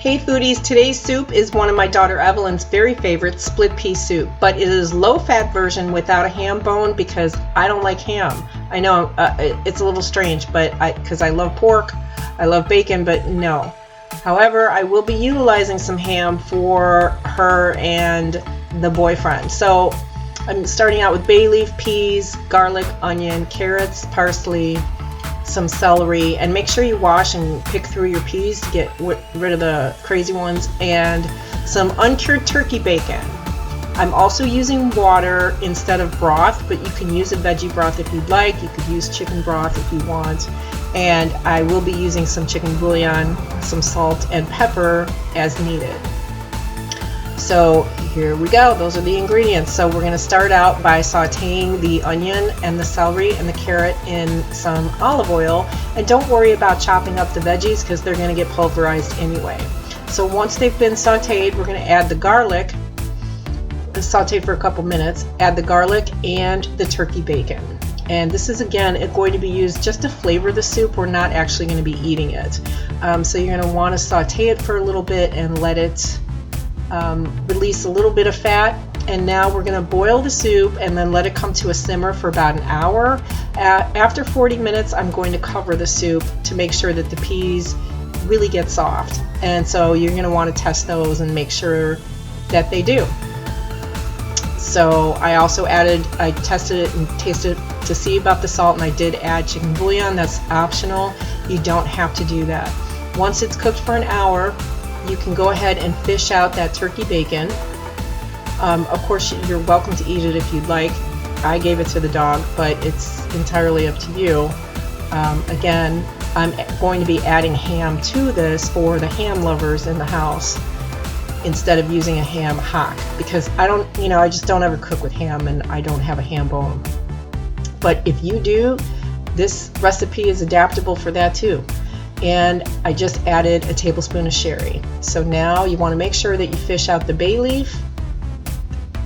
Hey foodies, today's soup is one of my daughter Evelyn's very favorite split pea soup, but it is low-fat version without a ham bone because I don't like ham. I know it's a little strange, but because I love pork, I love bacon, but no. However, I will be utilizing some ham for her and the boyfriend. So I'm starting out with bay leaf, peas, garlic, onion, carrots, parsley, some celery, and make sure you wash and pick through your peas to get rid of the crazy ones, and some uncured turkey bacon. I'm also using water instead of broth, but you can use a veggie broth if you'd like. You could use chicken broth if you want, and I will be using some chicken bouillon, some salt and pepper as needed. So here we go, those are the ingredients. So we're going to start out by sauteing the onion and the celery and the carrot in some olive oil, and don't worry about chopping up the veggies because they're going to get pulverized anyway. So once they've been sauteed, we're going to add the garlic, saute for a couple minutes, add the garlic and the turkey bacon. And this is again going to be used just to flavor the soup. We're not actually going to be eating it. So you're going to want to saute it for a little bit and let it release a little bit of fat, and now we're going to boil the soup and then let it come to a simmer for about an hour. After 40 minutes, I'm going to cover the soup to make sure that the peas really get soft, and so you're going to want to test those and make sure that they do. So I also I tested it and tasted it to see about the salt, and I did add chicken bouillon. That's optional. You don't have to do that. Once it's cooked for an hour, you can go ahead and fish out that turkey bacon. Of course, you're welcome to eat it if you'd like. I gave it to the dog, but it's entirely up to you. Again, I'm going to be adding ham to this for the ham lovers in the house instead of using a ham hock, because I just don't ever cook with ham and I don't have a ham bone. But if you do, this recipe is adaptable for that too. And I just added a tablespoon of sherry. So now you want to make sure that you fish out the bay leaf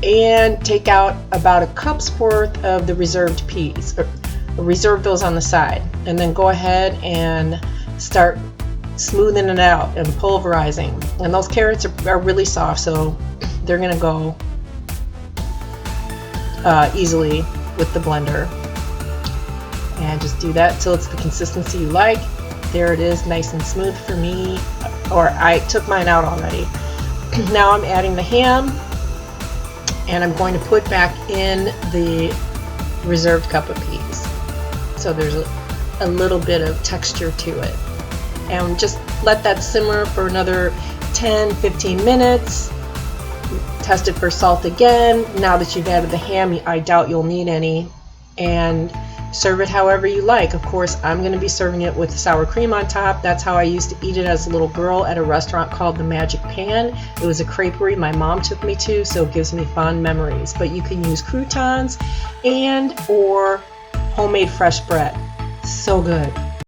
and take out about a cup's worth of the reserved peas, or reserve those on the side, and then go ahead and start smoothing it out and pulverizing. And those carrots are really soft, so they're going to go easily with the blender. And just do that till it's the consistency you like. There it is, nice and smooth for me, or I took mine out already. Now I'm adding the ham, and I'm going to put back in the reserved cup of peas. So there's a little bit of texture to it. And just let that simmer for another 10-15 minutes. Test it for salt again. Now that you've added the ham, I doubt you'll need any. And serve it however you like. Of course, I'm going to be serving it with sour cream on top. That's how I used to eat it as a little girl at a restaurant called the Magic Pan. It was a creperie my mom took me to, so it gives me fond memories. But you can use croutons or homemade fresh bread. So good.